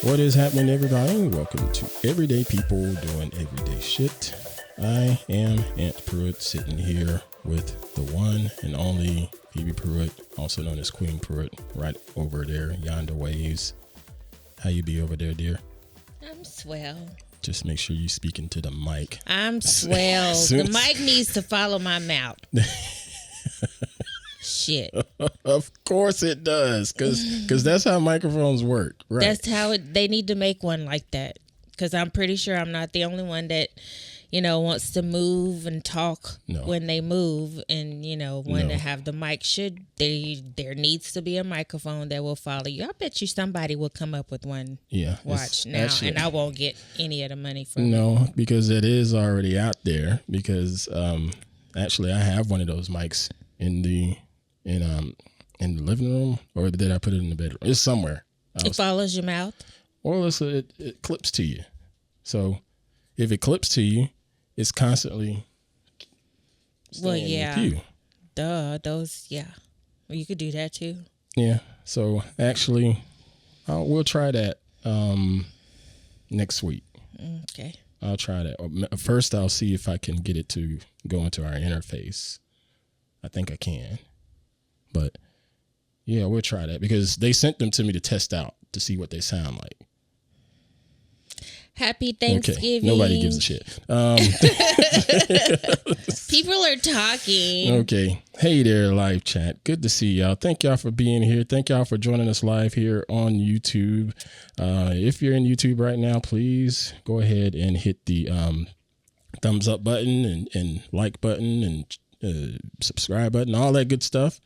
What is happening, everybody? Welcome to Everyday People Doing Everyday Shit. I am Aunt Pruitt, sitting here with the one and only Phoebe Pruitt, also known as Queen Pruitt, right over there, yonder ways. How you be over there, dear? I'm swell. Just make sure you speaking to the mic. I'm swell. The mic needs to follow my mouth. Shit. Of course it does, because that's how microphones work. Right. That's how they need to make one like that. Because I'm pretty sure I'm not the only one that, wants to move and talk when they move. And, when they have the mic, there needs to be a microphone that will follow you. I bet you somebody will come up with one. Yeah. Watch now. Actually, and I won't get any of the money from it. No, because it is already out there. Because actually, I have one of those mics in the living room, or did I put it in the bedroom? It's somewhere. It follows your mouth? Or it clips to you. So if it clips to you, it's constantly with you. Those, yeah. Well, you could do that too. Yeah. So actually, we'll try that next week. Okay. I'll try that. First, I'll see if I can get it to go into our interface. I think I can. But yeah, we'll try that because they sent them to me to test out to see what they sound like. Happy Thanksgiving. Okay. Nobody gives a shit. People are talking. Okay. Hey there, live chat. Good to see y'all. Thank y'all for being here. Thank y'all for joining us live here on YouTube. If you're in YouTube right now, please go ahead and hit the thumbs up button and like button and subscribe button, all that good stuff.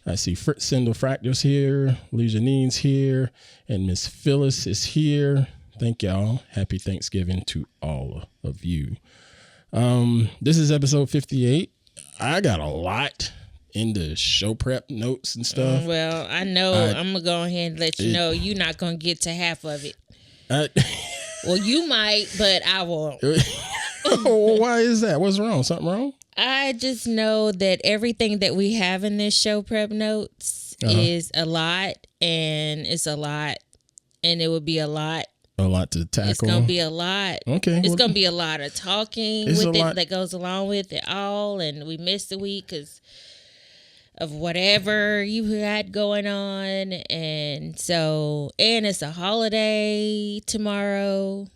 I see Sindel Fractors here, Lee Janine's here, and Miss Phyllis is here. Thank y'all. Happy Thanksgiving to all of you. This is episode 58. I got a lot in the show prep notes and stuff. Well, I know I'm going to go ahead and let you know you're not going to get to half of it. Well, you might, but I won't. Why is that? What's wrong? Something wrong? I just know that everything that we have in this show prep notes is a lot, and it's a lot, and it would be a lot. A lot to tackle. It's going to be a lot. Okay. It's going to be a lot of talking with it that goes along with it all, and we missed a week because of whatever you had going on, and it's a holiday tomorrow.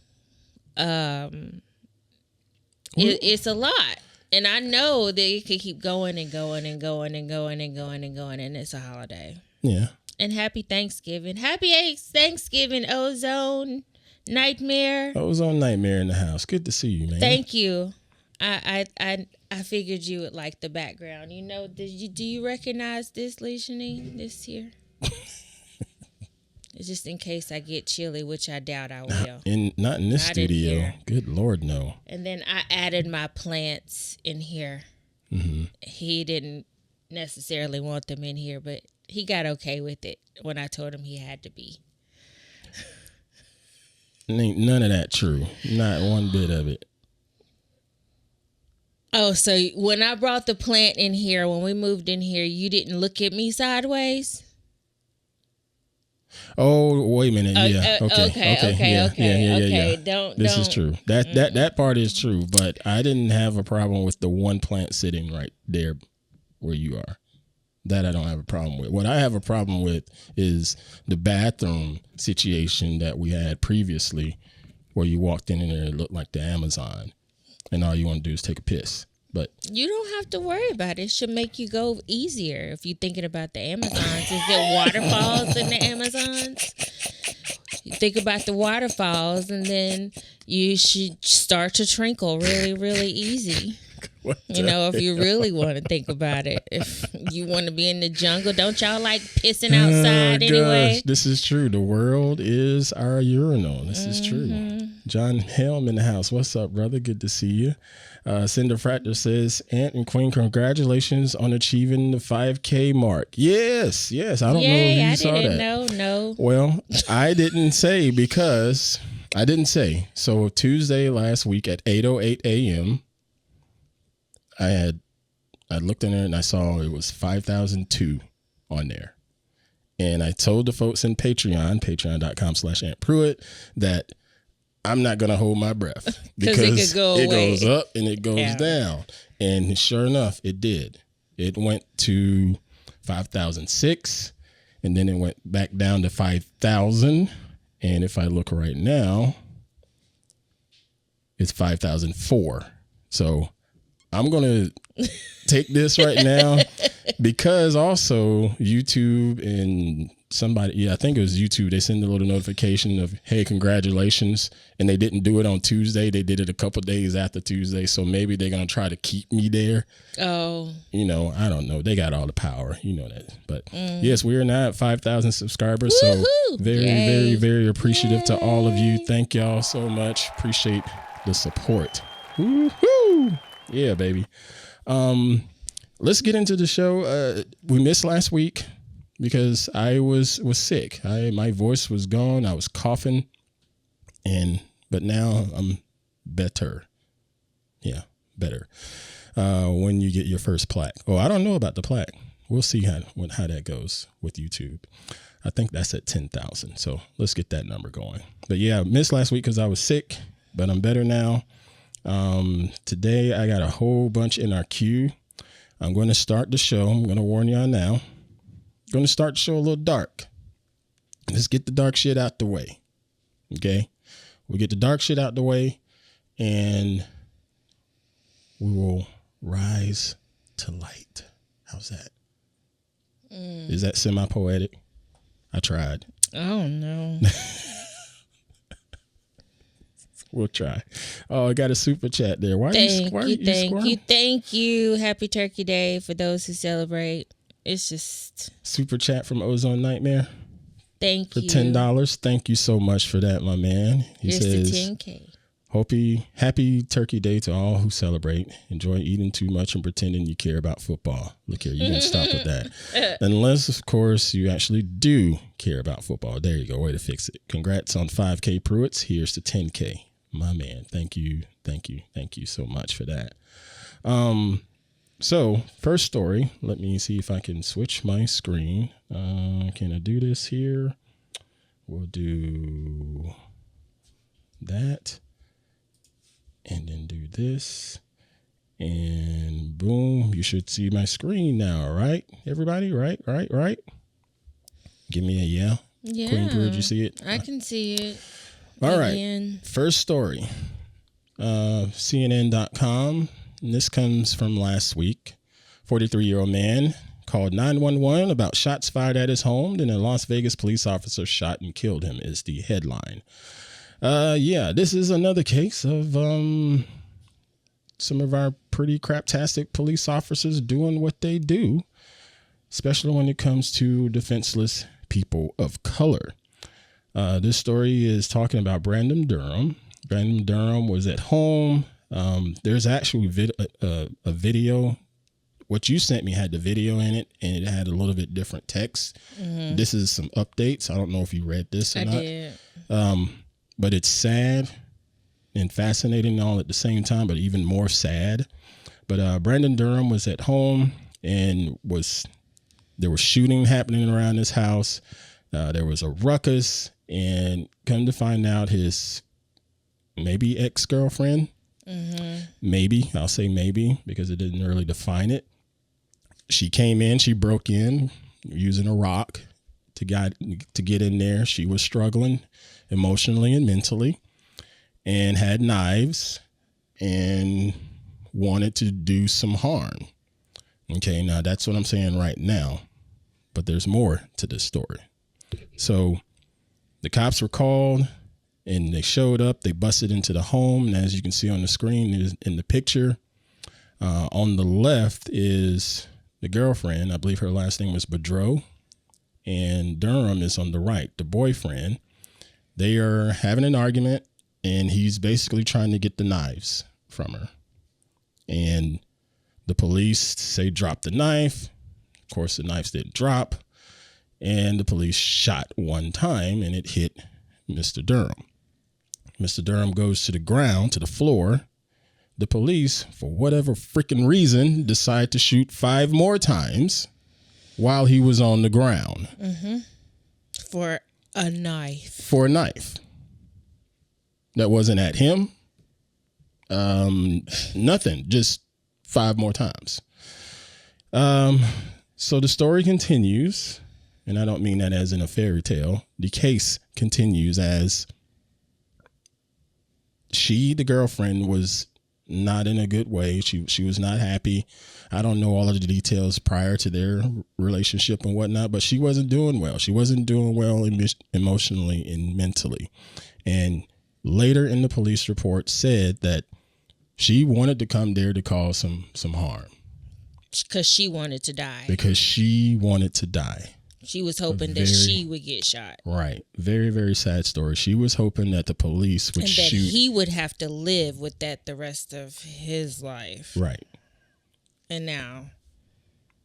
It's a lot. And I know that it could keep going and going and going and going and going and going, and it's a holiday. Yeah. And happy Thanksgiving. Happy Thanksgiving, Ozone Nightmare. Ozone Nightmare in the house. Good to see you, man. Thank you. I figured you would like the background. Do you recognize this, Leishanine, this here? Just in case I get chilly, which I doubt I will. Not in this studio. Good Lord, no. And then I added my plants in here. Mm-hmm. He didn't necessarily want them in here, but he got okay with it when I told him he had to be. Ain't none of that true. Not one bit of it. Oh, so when I brought the plant in here, when we moved in here, you didn't look at me sideways? Oh, wait a minute. Yeah. Okay. This is true. That part is true, but I didn't have a problem with the one plant sitting right there where you are. That I don't have a problem with. What I have a problem with is the bathroom situation that we had previously, where you walked in and it looked like the Amazon, and all you want to do is take a piss. But you don't have to worry about it. It should make you go easier if you're thinking about the Amazons. Is there waterfalls in the Amazons? You think about the waterfalls, and then you should start to trickle really, really easy. If you really want to think about it. If you want to be in the jungle, don't y'all like pissing outside anyway? Gosh, this is true. The world is our urinal. This is true. John Helm in the house. What's up, brother? Good to see you. Cinder Fractor says, Aunt and Queen, congratulations on achieving the 5K mark. Yes. I don't know if you saw that. No. Well, I didn't say because I didn't say. So Tuesday last week at 8:08 a.m., I looked in there and I saw it was 5,002 on there. And I told the folks in patreon.com/Aunt Pruitt, that I'm not going to hold my breath because it goes up and it goes down. And sure enough, it did. It went to 5,006 and then it went back down to 5,000. And if I look right now, it's 5,004. So I'm going to take this right now because also YouTube and somebody, I think it was YouTube, they send a little notification of, hey, congratulations. And they didn't do it on Tuesday. They did it a couple days after Tuesday. So maybe they're going to try to keep me there. Oh. I don't know. They got all the power. You know that. But yes, we are now at 5,000 subscribers. Woo-hoo! So very, very, very appreciative to all of you. Thank y'all so much. Appreciate the support. Woo-hoo! Yeah, baby. Let's get into the show. We missed last week because I was sick. My voice was gone. I was coughing, but now I'm better. Yeah, better. When you get your first plaque. Oh, I don't know about the plaque. We'll see how that goes with YouTube. I think that's at 10,000. So let's get that number going. But yeah, I missed last week because I was sick, but I'm better now. Today I got a whole bunch in our queue. I'm going to start the show. I'm going to warn y'all now. I'm going to start the show a little dark. Let's get the dark shit out the way. Okay. We'll get the dark shit out the way and we will rise to light. How's that? Is that semi-poetic? I tried. Oh, no. We'll try. Oh, I got a super chat there. Thank you. Happy Turkey Day for those who celebrate. It's just super chat from Ozone Nightmare. Thank you for $10. Thank you so much for that, my man. He says, the 10K. Happy Turkey Day to all who celebrate. Enjoy eating too much and pretending you care about football. Look here, you can stop with that. Unless, of course, you actually do care about football. There you go. Way to fix it. Congrats on 5K Pruitts. Here's the 10K. My man. Thank you so much for that. So first story, let me see if I can switch my screen. Can I do this here? We'll do that and then do this and boom, you should see my screen now, right? Everybody, right? Give me a yeah. Yeah. Queen Pruitt, you see it? I can see it. All right. First story, CNN.com. And this comes from last week. 43-year-old man called 911 about shots fired at his home. Then a Las Vegas police officer shot and killed him is the headline. This is another case of some of our pretty craptastic police officers doing what they do, especially when it comes to defenseless people of color. This story is talking about Brandon Durham. Brandon Durham was at home. There's actually a video. What you sent me had the video in it, and it had a little bit different text. Mm-hmm. This is some updates. I don't know if you read this or not. Did. But it's sad and fascinating all at the same time, but even more sad. But Brandon Durham was at home, and there was shooting happening around his house. There was a ruckus, and come to find out, his maybe ex-girlfriend. Mm-hmm. Maybe, I'll say maybe because it didn't really define it. She came in, she broke in using a rock to get in there. She was struggling emotionally and mentally and had knives and wanted to do some harm. Okay, now that's what I'm saying right now, but there's more to this story. So the cops were called. And they showed up, they busted into the home. And as you can see on the screen in the picture, on the left is the girlfriend. I believe her last name was Boudreaux. And Durham is on the right, the boyfriend. They are having an argument, and he's basically trying to get the knives from her. And the police say, drop the knife. Of course, the knives didn't drop. And the police shot one time, and it hit Mr. Durham. Mr. Durham goes to the ground, to the floor. The police, for whatever freaking reason, decide to shoot 5 more times. while he was on the ground. For a knife. For a knife. That wasn't at him. Nothing. Just 5 more times. So the story continues, and I don't mean that as in a fairy tale. The case continues as the girlfriend, was not in a good way. She was not happy. I don't know all of the details prior to their relationship and whatnot, but she wasn't doing well. She wasn't doing well emotionally and mentally. And later in the police report said that she wanted to come there to cause some harm. Because she wanted to die. Because she wanted to die. She was hoping that she would get shot. Right. Very, very sad story. She was hoping that the police would shoot. And that he would have to live with that the rest of his life. Right. And now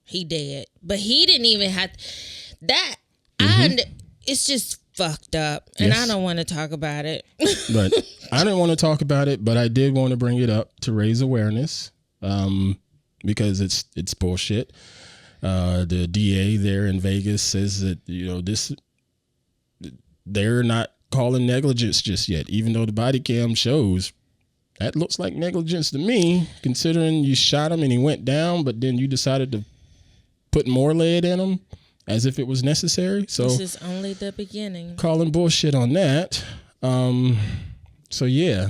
he dead. But he didn't even have that. It's just fucked up. And Yes. I don't want to talk about it. But I didn't want to talk about it, but I did want to bring it up to raise awareness. Because it's bullshit. The DA there in Vegas says that, they're not calling negligence just yet, even though the body cam shows that looks like negligence to me, considering you shot him and he went down, but then you decided to put more lead in him as if it was necessary. So this is only the beginning. Calling bullshit on that. So yeah.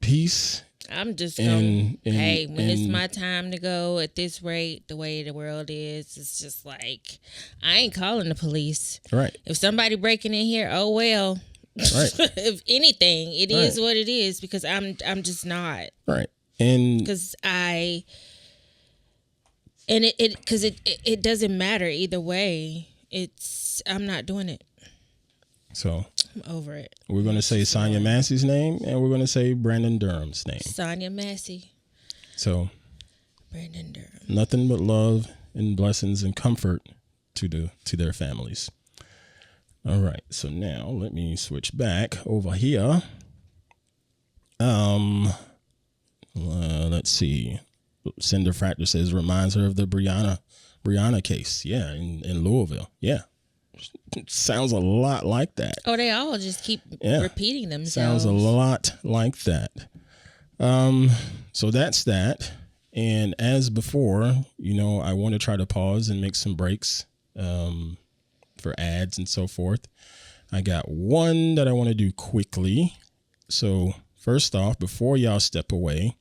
Peace. I'm just going, hey, when it's my time to go at this rate, the way the world is, it's just like, I ain't calling the police. Right. If somebody breaking in here, oh, well. Right. If anything, it is what it is, because I'm just not. Right. And because it doesn't matter either way. I'm not doing it. So I'm over it. We're going to say Sonia Massey's name, and we're going to say Brandon Durham's name. Sonia Massey. So Brandon Durham. Nothing but love and blessings and comfort to their families. All right. So now let me switch back over here. Let's see. Cinder Fractor says reminds her of the Brianna case. Yeah, in Louisville. Yeah. Sounds a lot like that. Oh, they all just keep repeating themselves. Sounds a lot like that. So that's that. And as before, I want to try to pause and make some breaks for ads and so forth. I got one that I want to do quickly. So first off, before y'all step away,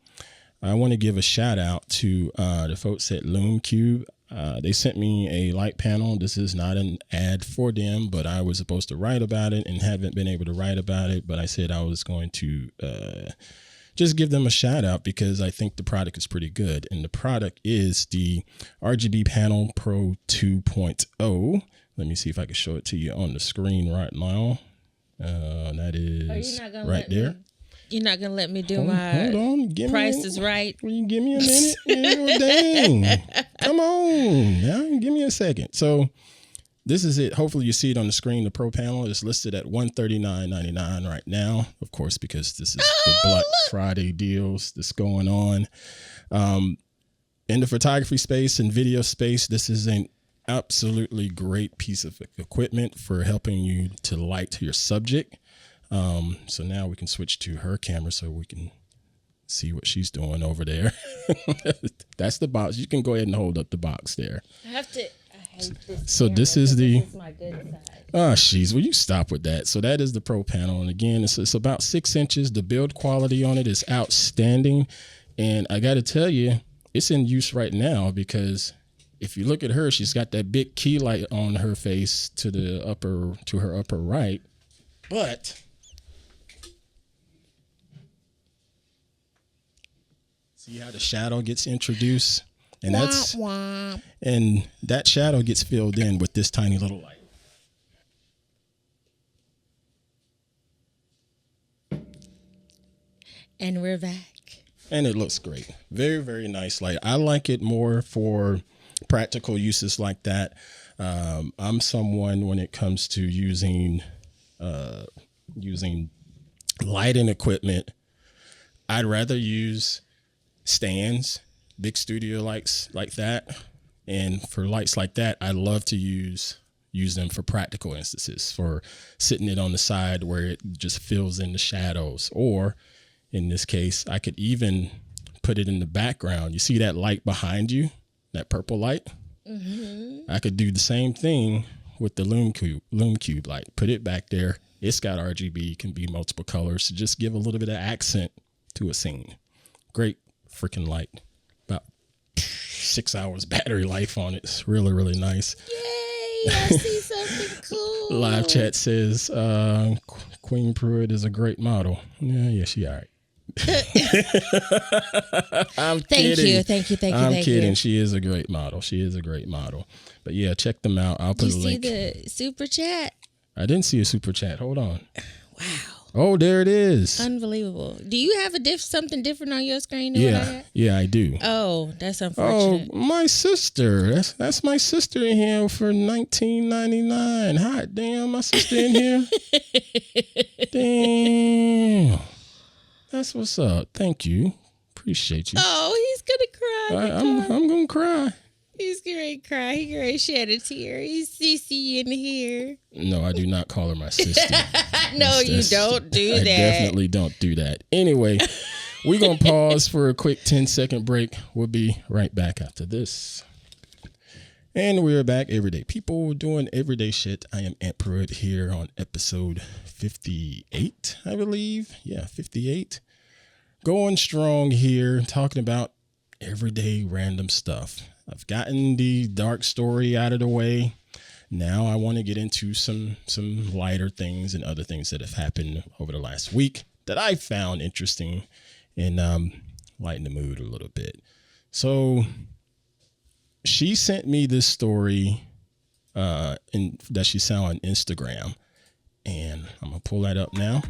I want to give a shout out to the folks at Lume Cube. They sent me a light panel. This is not an ad for them, but I was supposed to write about it and haven't been able to write about it. But I said I was going to just give them a shout out because I think the product is pretty good. And the product is the RGB Panel Pro 2.0. Let me see if I can show it to you on the screen right now. That is right there. You're not going to let me do my Price is Right? Will you give me a minute? Dang. Come on. Now, give me a second. So this is it. Hopefully you see it on the screen. The Pro Panel is listed at $139.99 right now, of course, because this is the Black Friday deals that's going on. In the photography space and video space, this is an absolutely great piece of equipment for helping you to light your subject. So now we can switch to her camera so we can see what she's doing over there. That's the box. You can go ahead and hold up the box there. I hate this. So this is the. This is my good side. Oh, jeez. Will you stop with that? So that is the Pro Panel. And again, it's about 6 inches. The build quality on it is outstanding. And I got to tell you, it's in use right now because if you look at her, she's got that big key light on her face to her upper right. But see how the shadow gets introduced? And and that shadow gets filled in with this tiny little light. And we're back. And it looks great. Very, very nice light. I like it more for practical uses like that. I'm someone when it comes to using lighting equipment, I'd rather use stands, big studio lights like that, And for lights like that, I love to use them for practical instances, for sitting it on the side where it just fills in the shadows. Or in this case, I could even put it in the background. You see that light behind you, that purple light? Mm-hmm. I could do the same thing with the Lume Cube light. Put it back there. It's got RGB, can be multiple colors to just give a little bit of accent to a scene. Great freaking light. About 6 hours battery life on it. It's really, really nice. Yay, I see something cool. Live chat says Queen Pruitt is a great model. Yeah, she all right. I'm kidding. Thank you. I'm kidding. She is a great model. But yeah, check them out. I'll put a link. Did you see the super chat? I didn't see a super chat. Hold on. Wow. Oh, there it is. Unbelievable. Do you have something different on your screen than what I got? Yeah, I do. Oh, that's unfortunate. Oh, my sister. That's my sister in here for $19.99. Hot damn, my sister in here. Damn. That's what's up. Thank you. Appreciate you. Oh, he's gonna cry. I'm gonna cry. He's gonna cry. He's gonna shed a tear. He's CC in here. No, I do not call her my sister. No, you don't do that. I definitely don't do that. Anyway, we're gonna pause for a quick 10-second break. We'll be right back after this. And we're back, everyday people doing everyday shit. I am Aunt Pruitt here on episode 58, I believe. Yeah, 58. Going strong here, talking about everyday random stuff. I've gotten the dark story out of the way. Now I want to get into some lighter things and other things that have happened over the last week that I found interesting and lighten the mood a little bit. So she sent me this story that she saw on Instagram, and I'm going to pull that up now.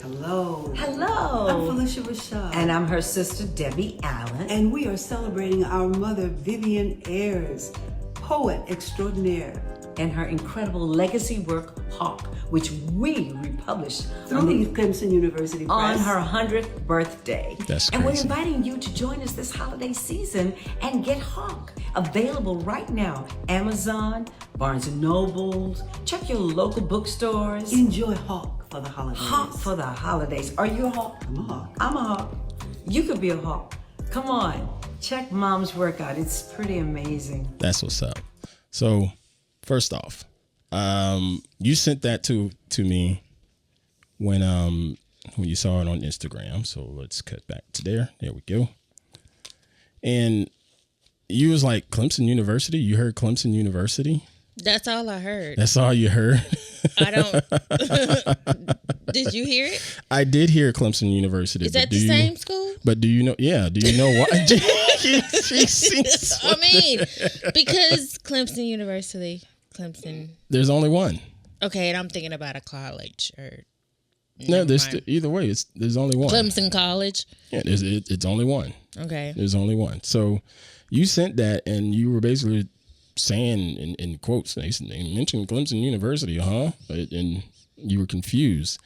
Hello. Hello. I'm Felicia Rashad. And I'm her sister, Debbie Allen. And we are celebrating our mother, Vivian Ayers, poet extraordinaire. And her incredible legacy work, Hawk, which we republished Through the Clemson University Press. On her 100th birthday. That's crazy. And we're inviting you to join us this holiday season and get Hawk. Available right now. Amazon, Barnes & Nobles. Check your local bookstores. Enjoy Hawk for the holidays. Hawk for the holidays. Are you a hawk? I'm a hawk. I'm a hawk. You could be a hawk. Come on. Check Mom's work out. It's pretty amazing. That's what's up. So, first off, you sent that to me when you saw it on Instagram. So let's cut back to there. There we go. And you was like, Clemson University? You heard Clemson University? That's all I heard. That's all you heard? I don't. Did you hear it? I did hear Clemson University. Is that the same school? But do you know? Yeah. Do you know why? I mean, because Clemson University, Clemson. There's only one. Okay, and I'm thinking about a college or. No, either way. There's only one. Clemson College. Yeah, it's only one. Okay. There's only one. So you sent that, and you were basically saying in quotes, they mentioned Clemson University, huh? And you were confused.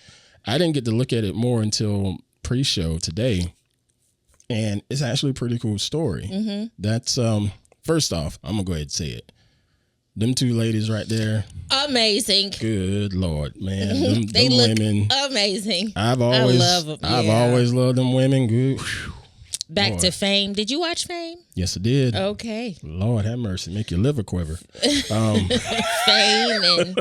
I didn't get to look at it more until pre-show today, and it's actually a pretty cool story. Mm-hmm. That's first off, I'm gonna go ahead and say it. Them two ladies right there, amazing. Good Lord, man, they them look women, amazing. I love them. I've always loved them women. Good. Back Lord. to Fame. Did you watch Fame? Yes, I did. Okay. Lord have mercy, make your liver quiver. Fame and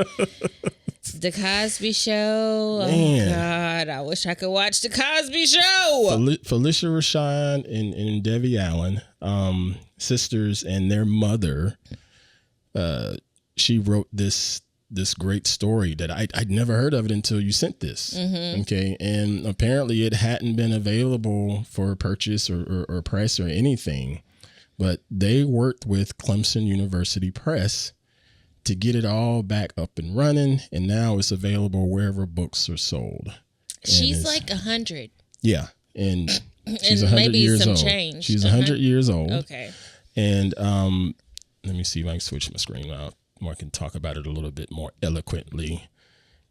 The Cosby Show. Man. Oh God, I wish I could watch The Cosby Show. Felicia Rashad and Debbie Allen, sisters, and their mother. She wrote this great story that I'd never heard of it until you sent this. Mm-hmm. Okay. And apparently it hadn't been available for purchase or press or anything, but they worked with Clemson University Press to get it all back up and running. And now it's available wherever books are sold. She's like 100. Yeah. And she's 100 years old. Change. She's 100 years old. Okay. And let me see if I can switch my screen out. I can talk about it a little bit more eloquently.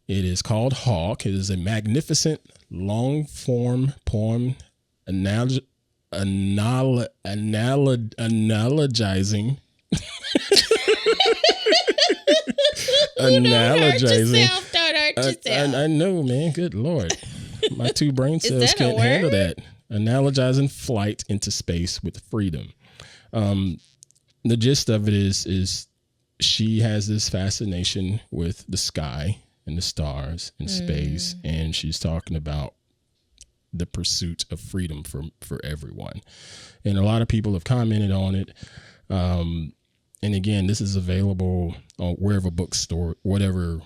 It is called Hawk. It is a magnificent long-form poem analogizing. I know, man. Good Lord. My two brain cells can't handle that. Analogizing flight into space with freedom. The gist of it is she has this fascination with the sky and the stars and space, and she's talking about the pursuit of freedom for everyone. And a lot of people have commented on it. And again, this is available on wherever bookstore, whatever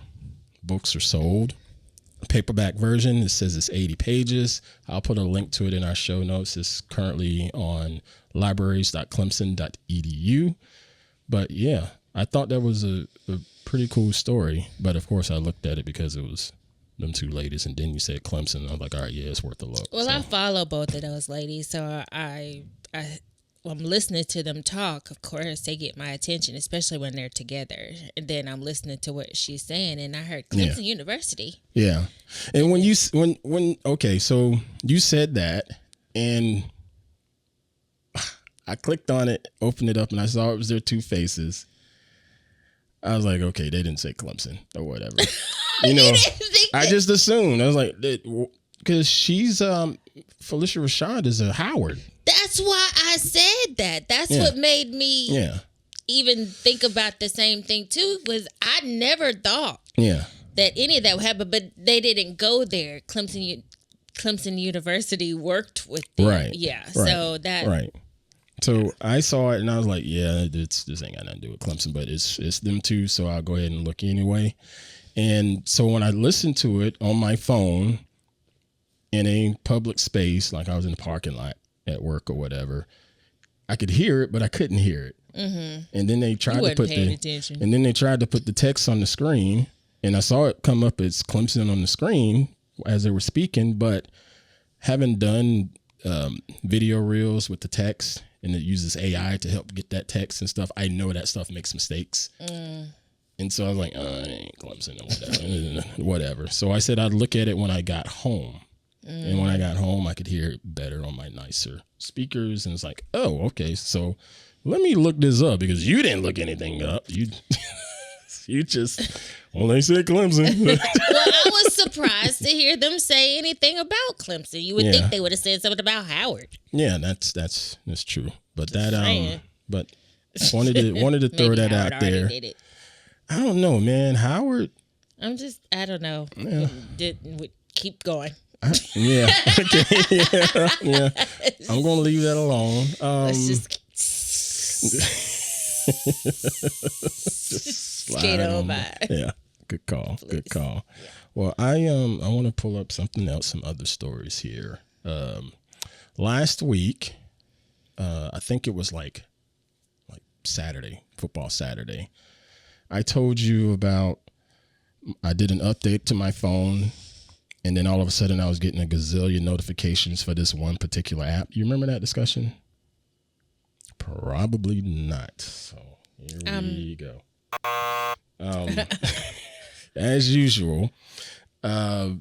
books are sold. Paperback version, it says it's 80 pages. I'll put a link to it in our show notes. It's currently on libraries.clemson.edu. But yeah, I thought that was a pretty cool story. But of course, I looked at it because it was them two ladies, and then you said Clemson. I was like, all right, yeah, it's worth a look. Well, so I follow both of those ladies, so I'm listening to them talk. Of course, they get my attention, especially when they're together. And then I'm listening to what she's saying, and I heard Clemson University. Yeah, and okay, so you said that, and I clicked on it, opened it up, and I saw it was their two faces. I was like, okay, they didn't say Clemson or whatever. You know, I just assumed. I was like, because she's Felicia Rashad is a Howard. That's why I said that. That's what made me even think about the same thing too. Was I never thought that any of that would happen, but they didn't go there. Clemson University worked with them. Right. Yeah. Right. So that. Right. So I saw it and I was like, yeah, this ain't got nothing to do with Clemson, but it's them two. So I'll go ahead and look anyway. And so when I listened to it on my phone in a public space, like I was in the parking lot at work or whatever, I could hear it, but I couldn't hear it. Mm-hmm. And then they tried to put the text on the screen, and I saw it come up as Clemson on the screen as they were speaking, but having done video reels with the text, and it uses AI to help get that text and stuff, I know that stuff makes mistakes. And so I was like, it ain't Clemson or whatever. So I said I'd look at it when I got home. And when I got home, I could hear it better on my nicer speakers. And it's like, oh, okay. So let me look this up, because you didn't look anything up. You just, they said Clemson. Well, I was surprised to hear them say anything about Clemson. You would think they would have said something about Howard. Yeah, that's true. But that but wanted to throw that Howard out there. Did it. I don't know, man. Howard. I don't know. Yeah. Keep going. Yeah. Okay. Yeah. I'm gonna leave that alone. Let's just skate on by. Yeah. Good call. Please. Good call. Yeah. Well, I want to pull up something else, some other stories here. Last week, I think it was like Saturday, football Saturday. I told you about, I did an update to my phone, and then all of a sudden I was getting a gazillion notifications for this one particular app. You remember that discussion? Probably not. So here we go. As usual, I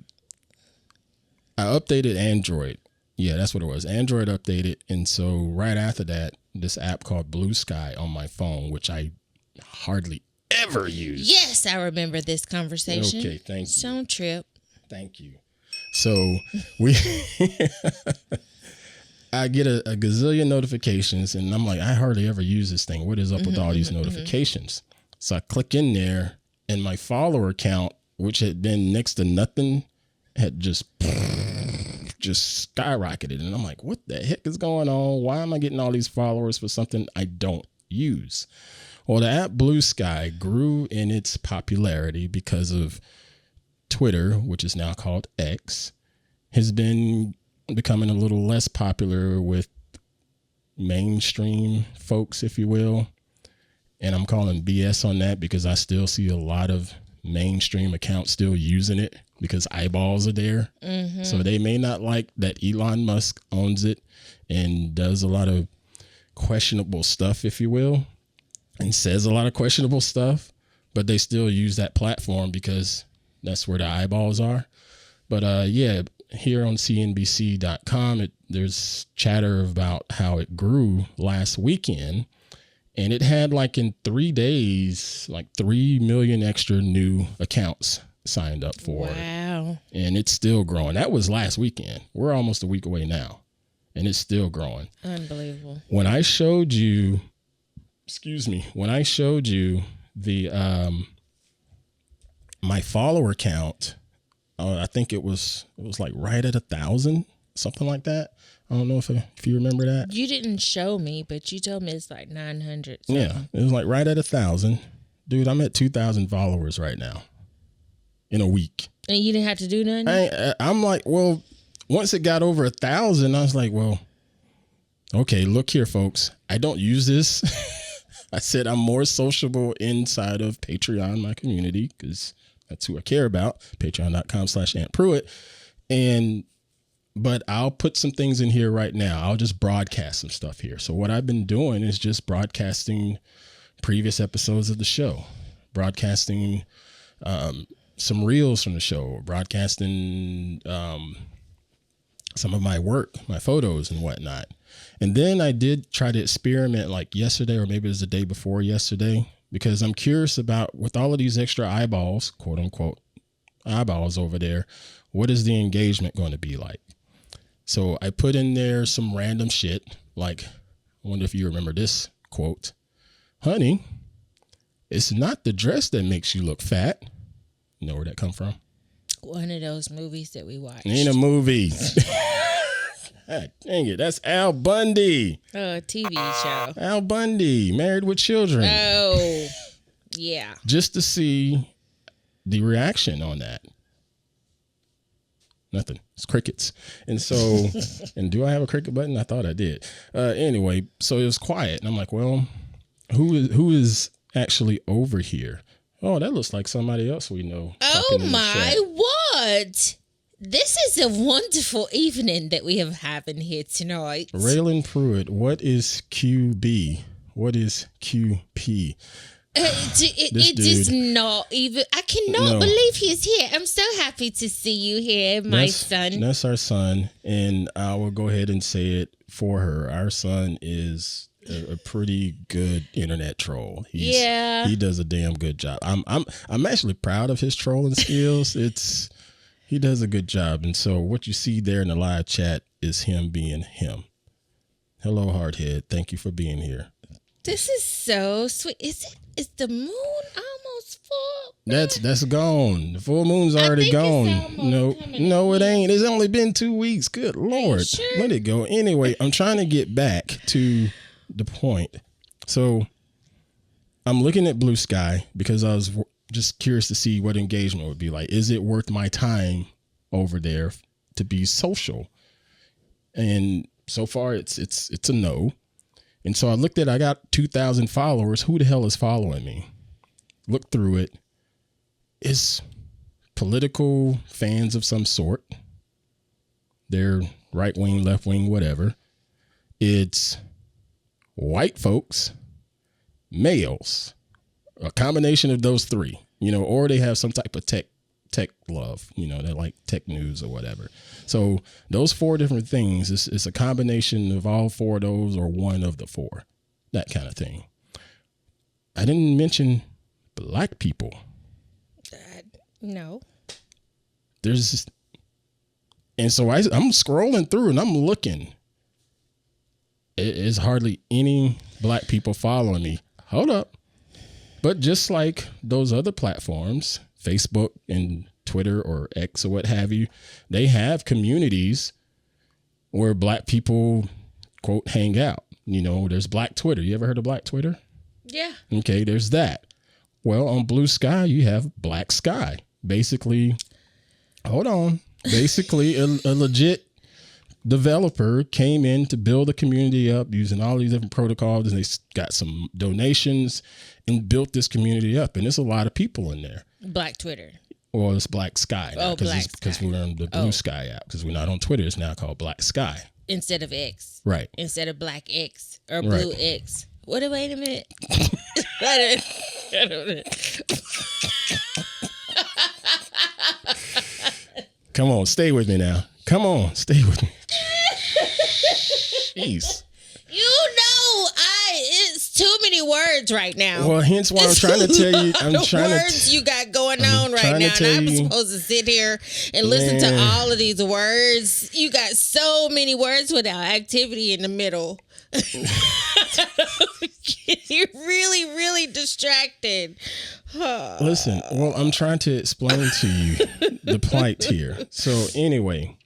updated Android. Yeah, that's what it was. Android updated. And so right after that, this app called Bluesky on my phone, which I hardly ever use. Yes, I remember this conversation. Okay, thank you. Don't trip. Thank you. So I get a gazillion notifications, and I'm like, I hardly ever use this thing. What is up with all these notifications? So I click in there, and my follower count, which had been next to nothing, had just skyrocketed. And I'm like, what the heck is going on? Why am I getting all these followers for something I don't use? Well, the app Bluesky grew in its popularity because of Twitter, which is now called X, has been becoming a little less popular with mainstream folks, if you will. And I'm calling BS on that, because I still see a lot of mainstream accounts still using it because eyeballs are there. So they may not like that Elon Musk owns it and does a lot of questionable stuff, if you will, and says a lot of questionable stuff, but they still use that platform because that's where the eyeballs are. But yeah, here on CNBC.com, there's chatter about how it grew last weekend, and it had like in 3 days, like 3 million extra new accounts signed up for it. Wow. And it's still growing. That was last weekend. We're almost a week away now, and it's still growing. Unbelievable. When I showed you, the my follower count, I think it was like right at 1,000, something like that. I don't know if you remember that. You didn't show me, but you told me it's like 900. Something. Yeah, it was like right at 1,000. Dude, I'm at 2,000 followers right now in a week. And you didn't have to do nothing? I'm like, well, once it got over 1,000, I was like, well, okay, look here, folks. I don't use this. I said I'm more sociable inside of Patreon, my community, because that's who I care about. Patreon.com/Aunt Pruitt. But I'll put some things in here right now. I'll just broadcast some stuff here. So what I've been doing is just broadcasting previous episodes of the show, broadcasting some reels from the show, broadcasting some of my work, my photos and whatnot. And then I did try to experiment like yesterday, or maybe it was the day before yesterday, because I'm curious about, with all of these extra eyeballs, quote unquote, eyeballs over there, what is the engagement going to be like? So I put in there some random shit, like, I wonder if you remember this quote: honey, it's not the dress that makes you look fat. You know where that come from? One of those movies that we watched. Ain't a movie. God dang it. That's Al Bundy. Oh, a TV show. Al Bundy, Married with Children. Oh, yeah. Just to see the reaction on that. Nothing. It's crickets. And so, and do I have a cricket button? I thought I did. Anyway, so it was quiet. And I'm like, well, who is actually over here? Oh, that looks like somebody else we know. Oh my, what? This is a wonderful evening that we have having here tonight. Raylan Pruitt, what is QB? What is QP? It is not even. I cannot believe he's here. I'm so happy to see you here, my son. That's our son, and I will go ahead and say it for her. Our son is a pretty good internet troll. He does a damn good job. I'm actually proud of his trolling skills. He does a good job, and so what you see there in the live chat is him being him. Hello, Hardhead. Thank you for being here. This is so sweet. Is the moon almost full? That's gone. The full moon's already gone. No, it ain't. It's only been 2 weeks. Good Lord. Sure? Let it go. Anyway, I'm trying to get back to the point. So I'm looking at Bluesky because I was just curious to see what engagement would be like. Is it worth my time over there to be social? And so far it's a no. And so I got 2,000 followers. Who the hell is following me? Look through it. It's political fans of some sort. They're right wing, left wing, whatever. It's white folks, males, a combination of those three, or they have some type of tech love, they like tech news or whatever. So those 4 different things, it's a combination of all 4 of those or one of the 4, that kind of thing. I didn't mention black people. No. And so I'm scrolling through and I'm looking. It's hardly any black people following me. Hold up. But just like those other platforms, Facebook and Twitter or X or what have you, they have communities where black people, quote, hang out. There's Black Twitter. You ever heard of Black Twitter? Yeah. Okay, there's that. Well, on Bluesky, you have Black Sky. Basically, a legit developer came in to build a community up using all these different protocols, and they got some donations and built this community up. And there's a lot of people in there. Black Twitter. Well, it's Black Sky now, because we're on the Bluesky app, because we're not on Twitter. It's now called Black Sky. Instead of X. Right. Instead of Black X or Blue X. Wait a minute. I don't know. Come on, stay with me now. Come on, stay with me. face. It's too many words right now. Well, hence why I'm trying to tell you. I'm the trying words you got going on right now. And I'm supposed to sit here and listen to all of these words. You got so many words without activity in the middle. You're really, really distracted. Listen, well, I'm trying to explain to you the plight here. So anyway,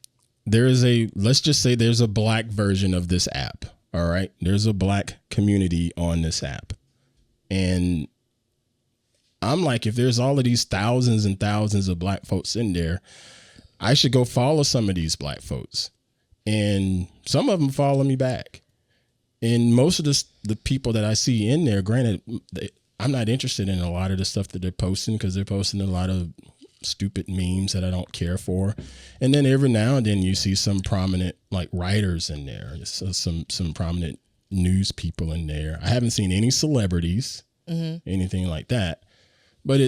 let's just say there's a black version of this app. All right. There's a black community on this app. And I'm like, if there's all of these thousands and thousands of black folks in there, I should go follow some of these black folks. And some of them follow me back. And most of the people that I see in there, granted, I'm not interested in a lot of the stuff that they're posting because they're posting a lot of stupid memes that I don't care for. And then every now and then you see some prominent like writers in there, some prominent news people in there. I haven't seen any celebrities, anything like that, but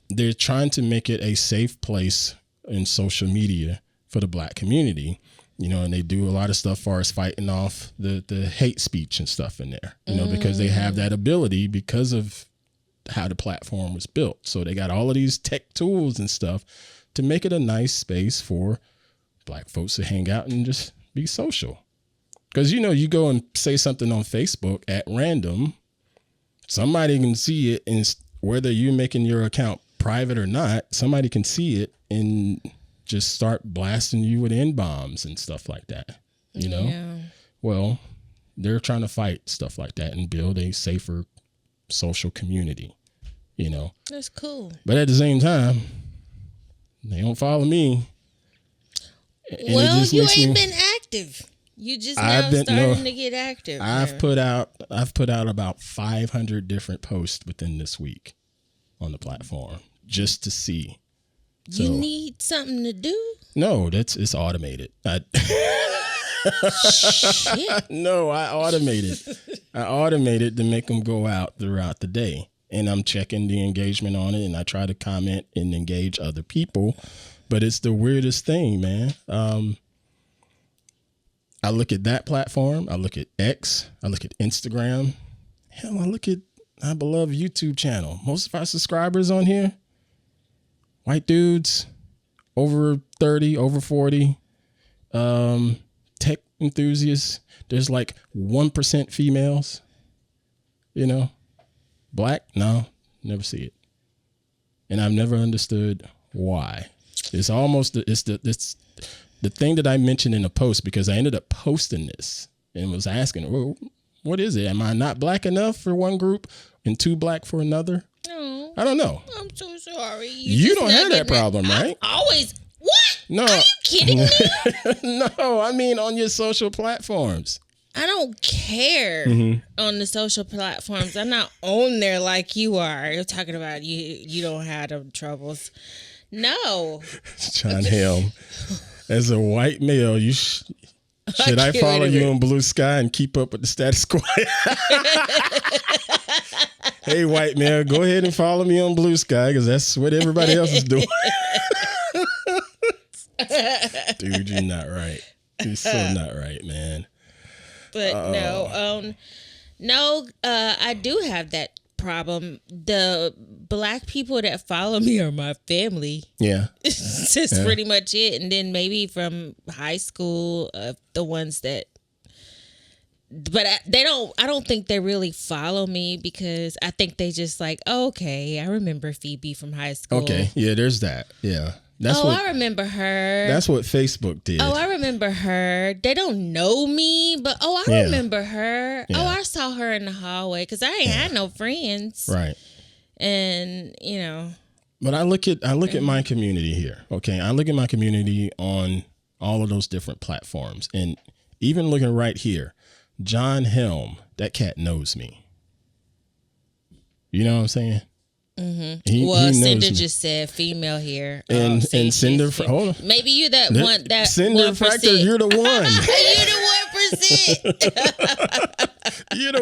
they're trying to make it a safe place in social media for the black community, and they do a lot of stuff as far as fighting off the hate speech and stuff in there, because they have that ability because of how the platform was built. So they got all of these tech tools and stuff to make it a nice space for black folks to hang out and just be social. Because, you go and say something on Facebook at random, somebody can see it, and whether you're making your account private or not, somebody can see it and just start blasting you with N-bombs and stuff like that, Yeah. Well, they're trying to fight stuff like that and build a safer social community. That's cool. But at the same time, they don't follow me. And well, you ain't been active. You just starting to get active. I've put out about 500 different posts within this week on the platform just to see. So, you need something to do? No, it's automated. Shit. No, I automated to make them go out throughout the day. And I'm checking the engagement on it, and I try to comment and engage other people. But it's the weirdest thing, man. I look at that platform. I look at X. I look at Instagram. Hell, I look at our beloved YouTube channel. Most of our subscribers on here, white dudes, over 30, over 40, tech enthusiasts. There's like 1% females, Black? No, never see it. And I've never understood why. It's almost the thing that I mentioned in a post, because I ended up posting this and was asking, well, what is it? Am I not black enough for one group and too black for another? No. I don't know. I'm so sorry. You don't have that problem, right? Always. What? No. Are you kidding me? No, I mean on your social platforms. I don't care on the social platforms. I'm not on there like you are. You're talking about you don't have them troubles. No. John Helm, as a white male, should I follow you on Bluesky and keep up with the status quo? Hey, white male, go ahead and follow me on Bluesky because that's what everybody else is doing. Dude, you're not right. You're so not right, man. But I do have that problem. The black people that follow me are my family. Yeah. That's pretty much it. And then maybe from high school, the ones that, but I don't think they really follow me because I think they just like, oh, okay, I remember Phoebe from high school. Okay. Yeah, there's that. Yeah. I remember her. That's what Facebook did. Oh, I remember her. They don't know me, but I remember her. Yeah. Oh, I saw her in the hallway because I ain't had no friends. Right. And, But I look at my community here. Okay. I look at my community on all of those different platforms. And even looking right here, John Helm, that cat knows me. You know what I'm saying? Mm-hmm. Cinder just said female here. And Cinder, hold on. Maybe you're that one. That Cinder 1%. Fractor, you're the one. You're the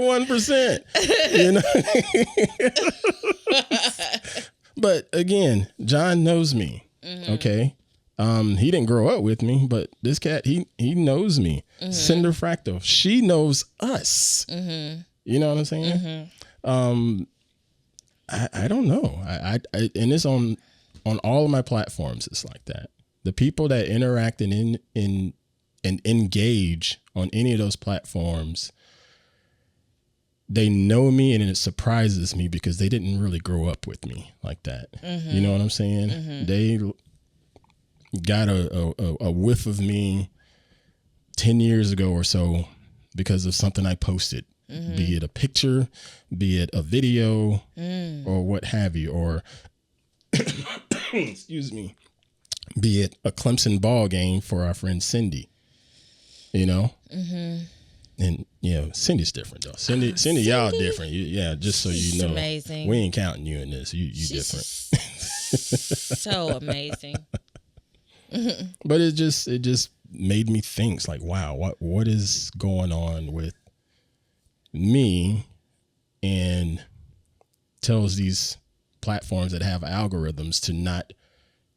1%. But again, John knows me. Mm-hmm. Okay. He didn't grow up with me, but this cat, he knows me. Cinder Fractal, she knows us. You know what I'm saying? I don't know. I and it's on all of my platforms. It's like that. The people that interact and engage on any of those platforms, they know me, and it surprises me because they didn't really grow up with me like that. You know what I'm saying? They got a whiff of me 10 years ago or so because of something I posted, be it a picture, be it a video, or what have you, or excuse me, be it a Clemson ball game for our friend Cindy, you know? And, you know, Cindy's different, though. Cindy, y'all different. Yeah, just so you know. Amazing. We ain't counting you in this. You different. So amazing. But it just made me think, it's like, wow, what is going on with me, and tells these platforms that have algorithms to not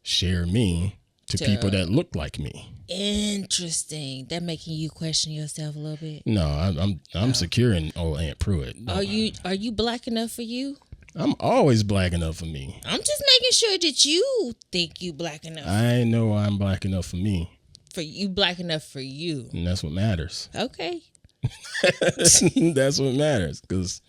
share me to people that look like me. Interesting. That making you question yourself a little bit. No, I'm securing old Aunt Pruitt. No. Are you black enough for you? I'm always black enough for me. I'm just making sure that you think you black enough. I know I'm black enough for me. For you, black enough for you. And that's what matters. Okay. That's what matters, because,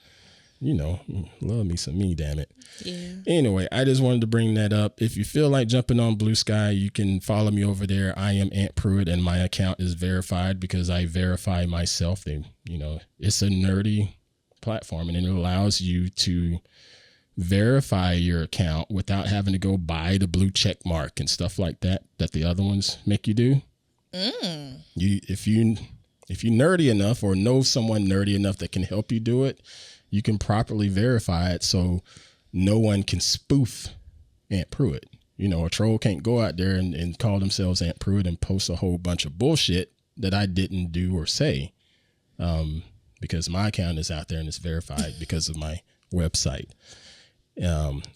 you know, love me some me, damn it. Yeah. Anyway, I just wanted to bring that up. If you feel like jumping on Bluesky, you can follow me over there. I am Aunt Pruitt, and my account is verified because I verify myself. It's a nerdy platform, and it allows you to verify your account without having to go buy the blue check mark and stuff like that the other ones make you do. If you're nerdy enough, or know someone nerdy enough that can help you do it, you can properly verify it so no one can spoof Aunt Pruitt. You know, a troll can't go out there and call themselves Aunt Pruitt and post a whole bunch of bullshit that I didn't do or say, because my account is out there and it's verified because of my website.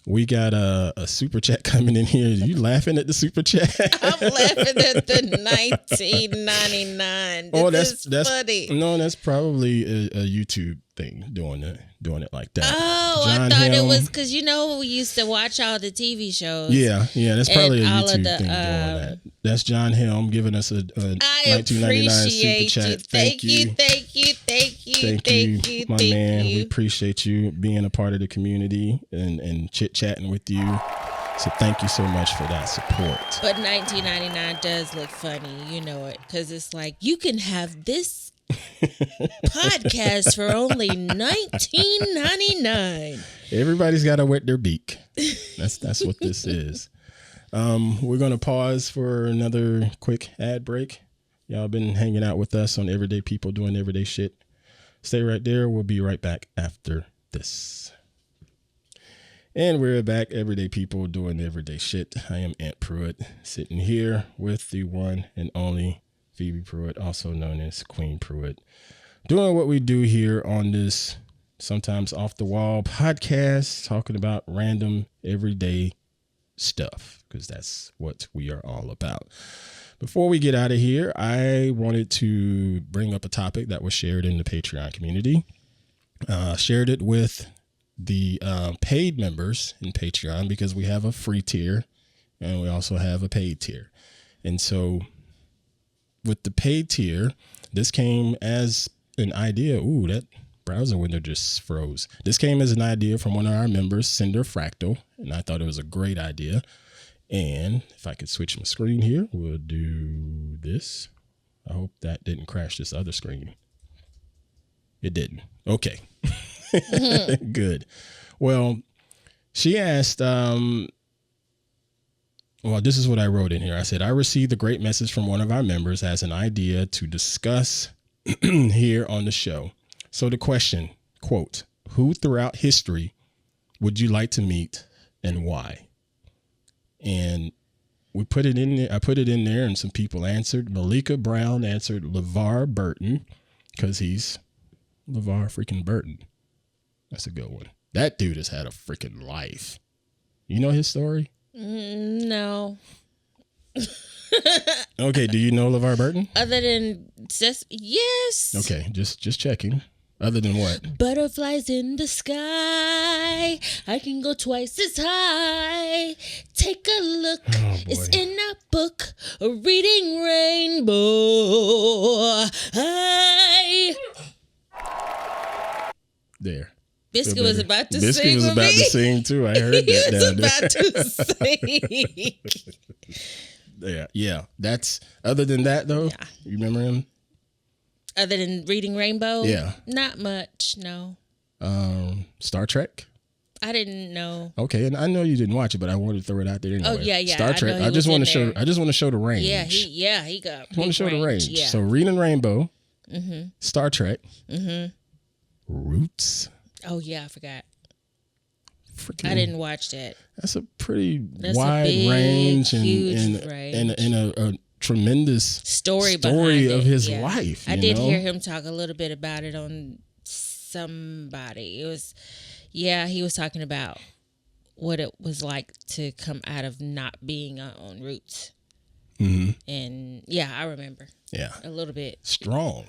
We got a super chat coming in here. You laughing at the super chat? I'm laughing at the 1999. That's funny. No, that's probably a YouTube thing doing it like that. Oh, John I thought Helm. it was because we used to watch all the TV shows. Yeah, that's probably a YouTube the, thing doing that. That's John Helm giving us a I 1999 appreciate super chat. you. Thank you, my man. We appreciate you being a part of the community and chit chatting with you. So thank you so much for that support. But 1999 does look funny, you know it, because it's like you can have this podcast for only $19.99. Everybody's got to wet their beak. That's what this is. We're gonna pause for another quick ad break. Y'all been hanging out with us on Everyday People Doing Everyday Shit. Stay right there. We'll be right back after this. And we're back, Everyday People Doing Everyday Shit. I am Aunt Pruitt, sitting here with the one and only Phoebe Pruitt, also known as Queen Pruitt, doing what we do here on this sometimes off the wall podcast, talking about random everyday stuff, because that's what we are all about. Before we get out of here, I wanted to bring up a topic that was shared in the Patreon community. Shared it with the paid members in Patreon, because we have a free tier and we also have a paid tier. And so with the paid tier, this came as an idea. Ooh, that browser window just froze. This came as an idea from one of our members, Cinder Fractal, and I thought it was a great idea. And if I could switch my screen here, we'll do this. I hope that didn't crash this other screen. It didn't. Okay. Good. Well, she asked, well, this is what I wrote in here. I said, I received a great message from one of our members as an idea to discuss here on the show. So the question, quote, who throughout history would you like to meet and why? And we put it in there. I put it in there and some people answered. Malika Brown answered LeVar Burton, because he's LeVar freaking Burton. That's a good one. That dude has had a freaking life. You know his story? No. Okay, do you know LeVar Burton? Other than yes. Okay, just checking. Other than what? Butterflies in the sky. I can go twice as high. Take a look. Oh, It's boy. in a book. A reading rainbow. There. Biscuit Feel was better. about to Biscuit sing was with about me. to sing too. I heard He that was down about to sing. Yeah. That's other than that though. Yeah. You remember him? Other than reading Rainbow? Yeah. Not much, no. Star Trek. I didn't know. Okay, and I know you didn't watch it, but I wanted to throw it out there anyway. Oh, yeah. Star I Trek. know he I just was want in to show. there. I just want to show the range. Yeah, he got. I want to show the range. Yeah. So, Reading Rainbow, Star Trek, Roots. Oh yeah, I forgot. Freaking, I didn't watch that. That's a pretty That's a wide big, range huge range. and a tremendous Story behind of it, his yeah. life. I you did know? hear him talk a little bit about it on somebody. It was, he was talking about what it was like to come out of not being on Roots. Mm-hmm. And yeah, I remember. Yeah. A little bit. Strong.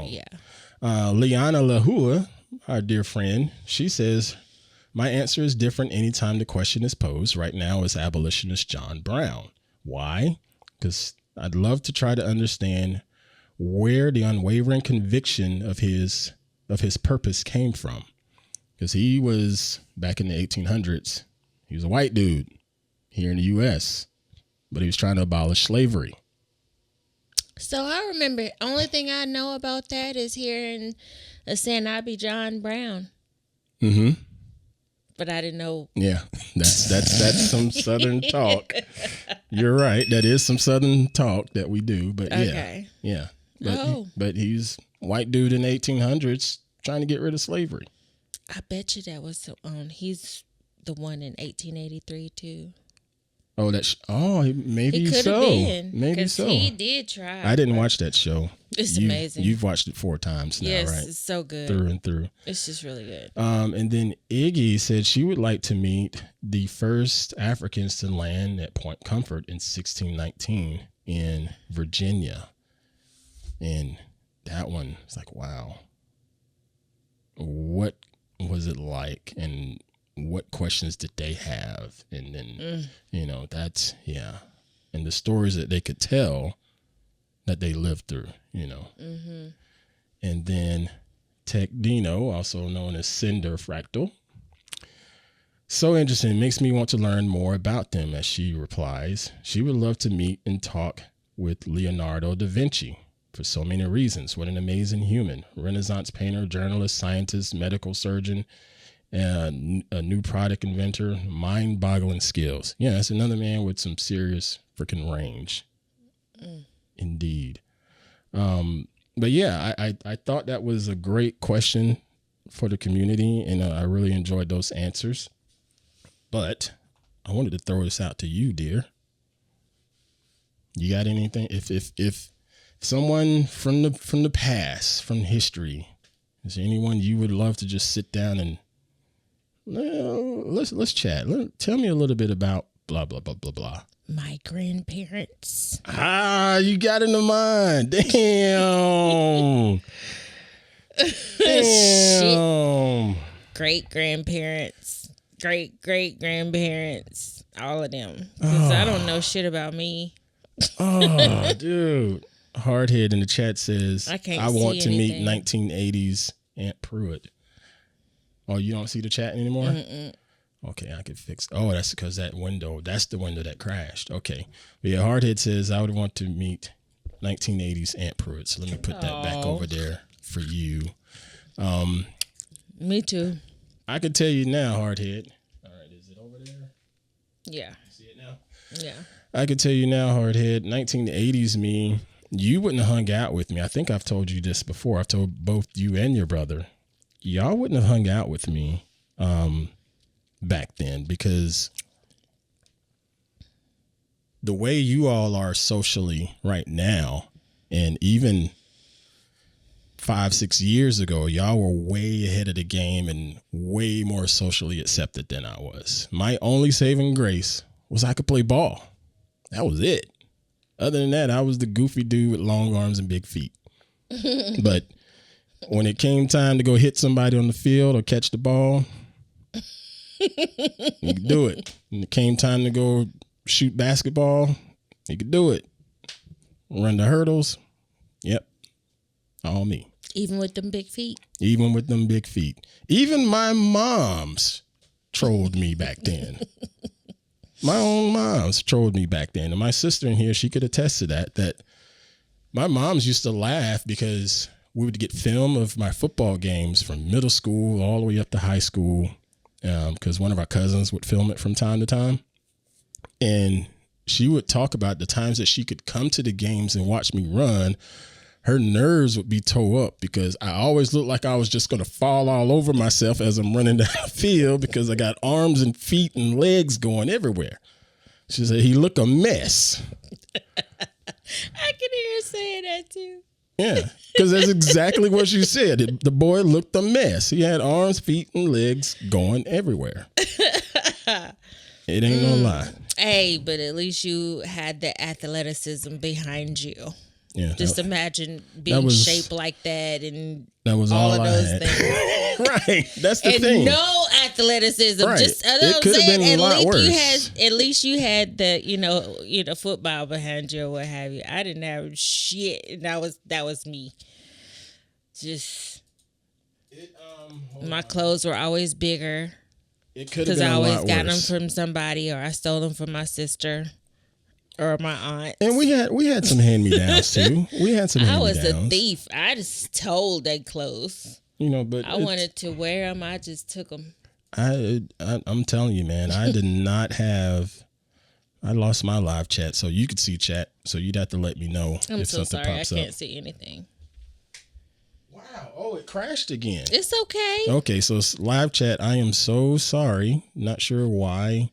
Yeah. Liana Lahua, our dear friend, she says, my answer is different anytime the question is posed. Right now is abolitionist John Brown. Why? Because I'd love to try to understand where the unwavering conviction of his purpose came from. Because he was, back in the 1800s, he was a white dude here in the U.S., but he was trying to abolish slavery. So I remember, only thing I know about that is hearing saying I be John Brown. Mm-hmm. But I didn't know. Yeah, that's some Southern talk. You're right. That is some Southern talk that we do. But Okay. yeah. Oh. But he's white dude in the 1800s trying to get rid of slavery. I bet you that was he's the one in 1883 too. Oh, maybe He could so. have been. Maybe 'cause so. He did try. I didn't watch that show. It's amazing. You've watched it 4 times now, yes, right? it's so good. Through and through. It's just really good. And then Iggy said she would like to meet the first Africans to land at Point Comfort in 1619 in Virginia. And that one was like, wow. What was it like? And what questions did they have? And then, that's, yeah. And the stories that they could tell that they lived through, Mm-hmm. And then Tech Dino, also known as Cinder Fractal. So interesting. Makes me want to learn more about them, as she replies. She would love to meet and talk with Leonardo da Vinci for so many reasons. What an amazing human. Renaissance painter, journalist, scientist, medical surgeon, a new product inventor, mind-boggling skills. Yeah, that's another man with some serious freaking range. Indeed. But yeah, I thought that was a great question for the community, and I really enjoyed those answers. But I wanted to throw this out to you, dear. You got anything? If someone from the past, from history, is there anyone you would love to just sit down and let's chat? Tell me a little bit about blah blah blah blah blah. My grandparents. You got in the mind. Damn. Damn. Great grandparents. Great grandparents. All of them. Because I don't know shit about me. Oh, dude. Hardhead in the chat says, I can't want to see meet anything. 1980s Aunt Pruitt. Oh, you don't see the chat anymore? Mm-mm. Okay, I could fix. Oh, that's because that's the window that crashed. Okay. But yeah, Hardhead says, I would want to meet 1980s Aunt Pruitt. So let me put that back over there for you. Me too. I could tell you now, Hardhead. All right, is it over there? Yeah. See it now? Yeah. I could tell you now, Hardhead, 1980s me, you wouldn't have hung out with me. I think I've told you this before. I've told both you and your brother. Y'all wouldn't have hung out with me back then, because the way you all are socially right now, and even 5-6 years ago, y'all were way ahead of the game and way more socially accepted than I was. My only saving grace was I could play ball. That was it. Other than that, I was the goofy dude with long arms and big feet. But when it came time to go hit somebody on the field or catch the ball, you could do it. When it came time to go shoot basketball, you could do it. Run the hurdles, yep, all me. Even with them big feet? Even with them big feet. Even my moms trolled me back then. My own moms trolled me back then. And my sister in here, she could attest to that my moms used to laugh because we would get film of my football games from middle school all the way up to high school, because one of our cousins would film it from time to time. And she would talk about the times that she could come to the games and watch me run. Her nerves would be tore up because I always looked like I was just going to fall all over myself as I'm running down the field because I got arms and feet and legs going everywhere. She said, he looked a mess. I can hear her saying that too. Yeah, because that's exactly what she said. The boy looked a mess. He had arms, feet, and legs going everywhere. It ain't no lie. Hey, but at least you had the athleticism behind you. Yeah, just imagine being shaped like that and that was all of I those had. things. Right, that's the and thing. No athleticism. Right. Just It could have been a lot worse. At least you had the football behind you or what have you. I didn't have shit, and that was me. Just my clothes were always bigger. It could have been because I a lot always got them worse. from somebody, or I stole them from my sister. Or my aunt. And we had some hand-me-downs too. We had some I was hand-me-downs. a thief. I just stole their clothes. But I wanted to wear them. I just took them. I'm telling you, man, I did not have. I lost my live chat, so you could see chat. So you'd have to let me know I'm if so something sorry. pops I up. can't see anything. Wow! Oh, it crashed again. It's okay. Okay, so live chat. I am so sorry. Not sure why.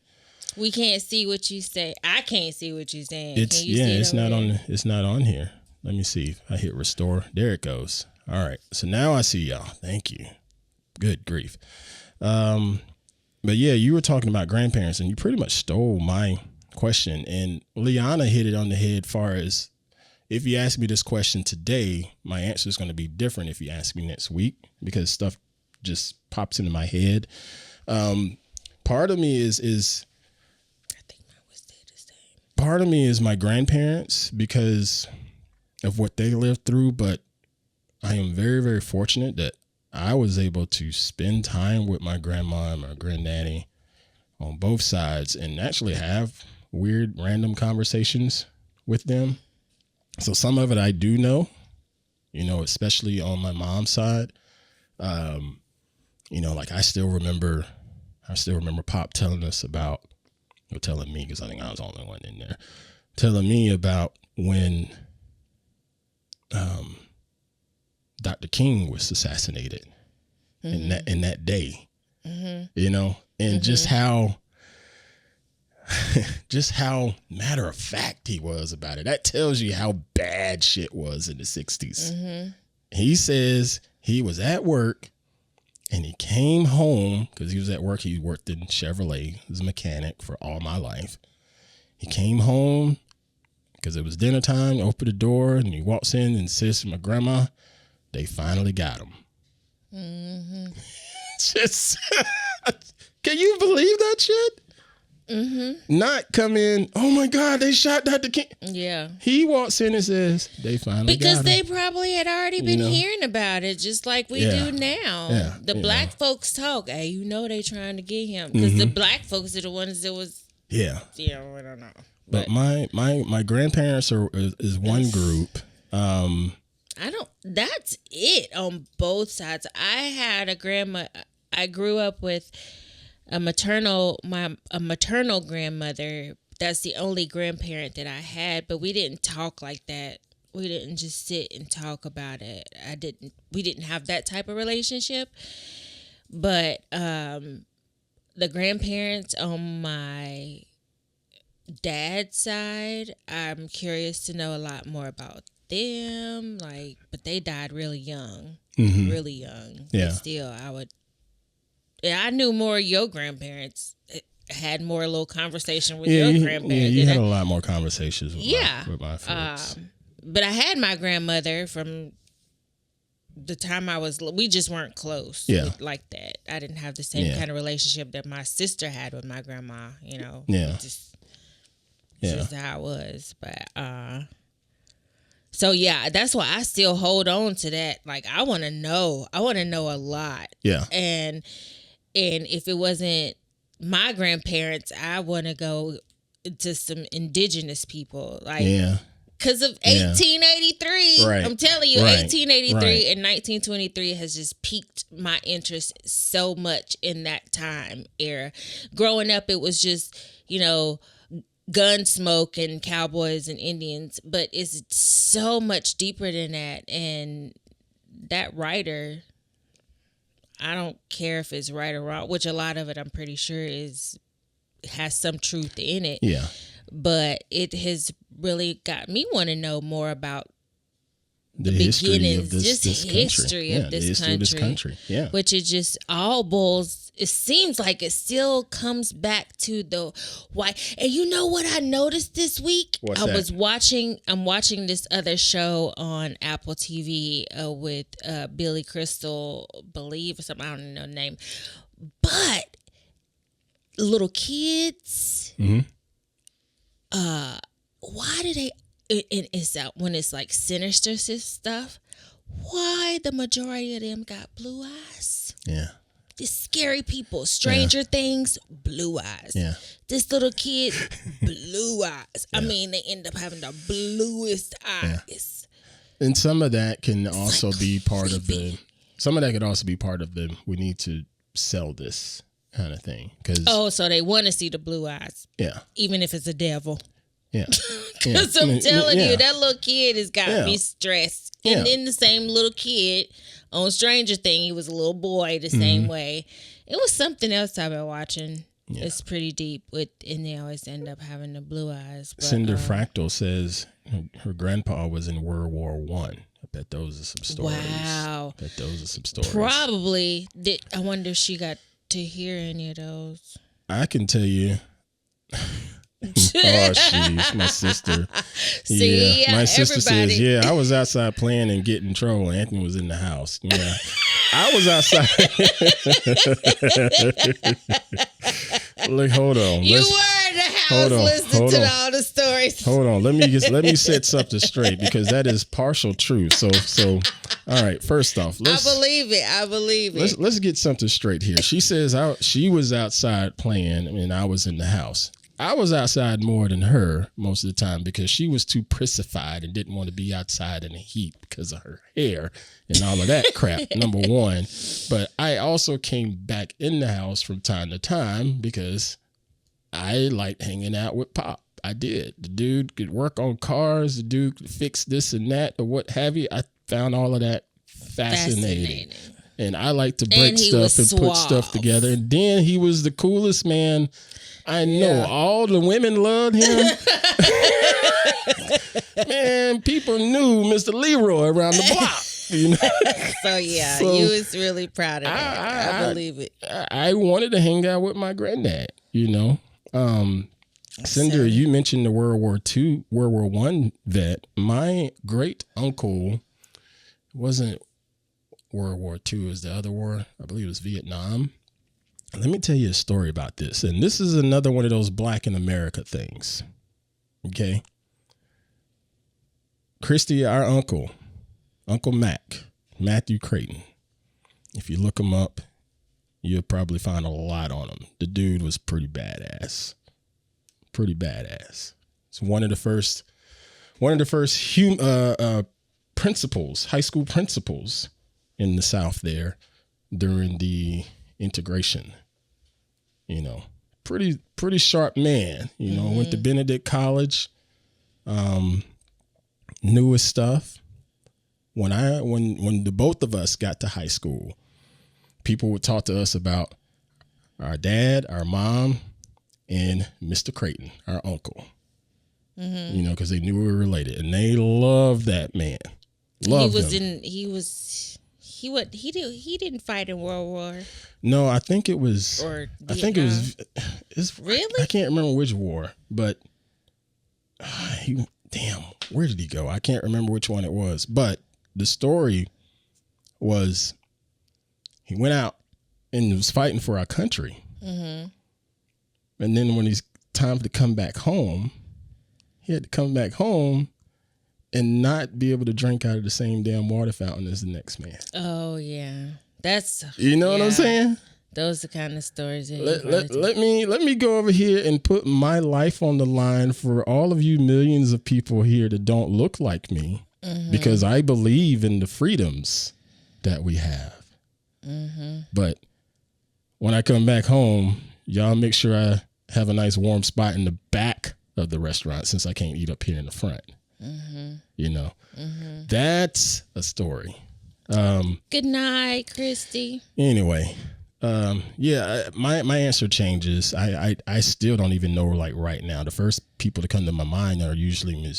We can't see what you say. I can't see what you're saying. It's Can you see it it's over not there? on. It's not on here. Let me see. I hit restore. There it goes. All right. So now I see y'all. Thank you. Good grief. But yeah, you were talking about grandparents, and you pretty much stole my question. And Liana hit it on the head. Far as if you ask me this question today, my answer is going to be different if you ask me next week because stuff just pops into my head. Part of me is. Part of me is my grandparents because of what they lived through, but I am very, very fortunate that I was able to spend time with my grandma and my granddaddy on both sides and actually have weird, random conversations with them. So some of it I do know, especially on my mom's side. Like I still remember Pop telling us about, or telling me, because I think I was the only one in there, telling me about when Dr. King was assassinated in that day, and just how matter of fact he was about it. That tells you how bad shit was in the 60s. He says he was at work and he came home because he was at work. He worked in Chevrolet. He was a mechanic for all my life. He came home because it was dinner time, opened the door, and he walks in and says to my grandma, they finally got him. Just, can you believe that shit? Not come in, oh my God, they shot Dr. King. Yeah. He walks in and says, they finally because got they him. probably had already been hearing about it, just like we do now. Yeah, the black folks talk, hey, they trying to get him. Because the black folks are the ones that was, I don't know. But my grandparents is one group. That's it on both sides. I had a grandma, I grew up with a maternal grandmother. That's the only grandparent that I had, but we didn't talk like that. We didn't just sit and talk about it. We didn't have that type of relationship. But the grandparents on my dad's side, I'm curious to know a lot more about them. But they died really young. Really young. Yeah. But still, I knew more of your grandparents had more little conversation with your grandparents. Yeah, you had a lot more conversations with my folks. But I had my grandmother from the time we just weren't close like that. I didn't have the same kind of relationship that my sister had with my grandma, you know. Yeah. Just how it was. But so yeah, that's why I still hold on to that. Like I want to know a lot. Yeah. And if it wasn't my grandparents, I want to go to some indigenous people. Like because of 1883, right. I'm telling you, right. 1883 right. and 1923 has just piqued my interest so much in that time era. Growing up, it was just, you know, gun smoke and cowboys and Indians, but it's so much deeper than that. And that writer, I don't care if it's right or wrong, which a lot of it I'm pretty sure has some truth in it. Yeah. But it has really got me want to know more about the history of this country. Yeah. Which it just it seems like it still comes back to the why. And you know what I noticed this week? I'm watching this other show on Apple TV with Billy Crystal, believe, or something, I don't know the name. But little kids, why do they, it's when it's like sinister stuff, why the majority of them got blue eyes? Yeah. These scary people, Stranger Things, blue eyes. Yeah. This little kid, blue eyes. I mean, they end up having the bluest eyes. And some of that can also be part of the we need to sell this kind of thing. So they want to see the blue eyes. Yeah. Even if it's a devil. Yeah. Because I'm telling you, that little kid has got me stressed. And then the same little kid on Stranger Things, he was a little boy the same way. It was something else I've been watching. Yeah. It's pretty deep, and they always end up having the blue eyes. But, Cinder Fractal says her grandpa was in World War I bet those are some stories. Wow. I bet those are some stories. Probably. I wonder if she got to hear any of those. I can tell you. Oh, jeez, my sister. See, my sister everybody. says, I was outside playing and getting in trouble. Anthony was in the house. Yeah, I was outside. Look, hold on. You were in the house listening to all the stories. Hold on. Let me set something straight because that is partial truth. So, all right. First off, I believe it. Let's get something straight here. She says she was outside playing and I was in the house. I was outside more than her most of the time because she was too prissified and didn't want to be outside in the heat because of her hair and all of that crap, number one. But I also came back in the house from time to time because I liked hanging out with Pop. I did. The dude could work on cars. The dude could fix this and that or what have you. I found all of that fascinating. And I like to break stuff and put stuff together. And then he was the coolest man I know. All the women loved him. Man, people knew Mr. Leroy around the block. You know? So you was really proud of that. I believe it. I wanted to hang out with my granddad, you know. Cinder, you mentioned the World War I vet. My great uncle wasn't World War II, is the other war. I believe it was Vietnam. Let me tell you a story about this. And this is another one of those Black in America things. Okay. Christy, our uncle Mac, Matthew Creighton. If you look him up, you'll probably find a lot on him. The dude was pretty badass. It's one of the first principals, high school principals in the South there during the integration. You know, pretty sharp man, you know, went to Benedict College, knew his stuff. When the both of us got to high school, people would talk to us about our dad, our mom, and Mr. Creighton, our uncle, you know, because they knew we were related and they loved that man. Loved him. He He didn't fight in World War. No, I think it was. Or I think it was. It's, really? I can't remember which war, but where did he go? I can't remember which one it was. But the story was he went out and was fighting for our country. Mm-hmm. And then when it's time to come back home, he had to come back home and not be able to drink out of the same damn water fountain as the next man. Oh, yeah. That's... You know what I'm saying? Those are the kind of stories. Let me go over here and put my life on the line for all of you millions of people here that don't look like me, because I believe in the freedoms that we have. Mm-hmm. But when I come back home, y'all make sure I have a nice warm spot in the back of the restaurant, since I can't eat up here in the front. Mm-hmm. You know, that's a story. Good night, Christy. Anyway. My answer changes. I still don't even know, like, right now. The first people to come to my mind are usually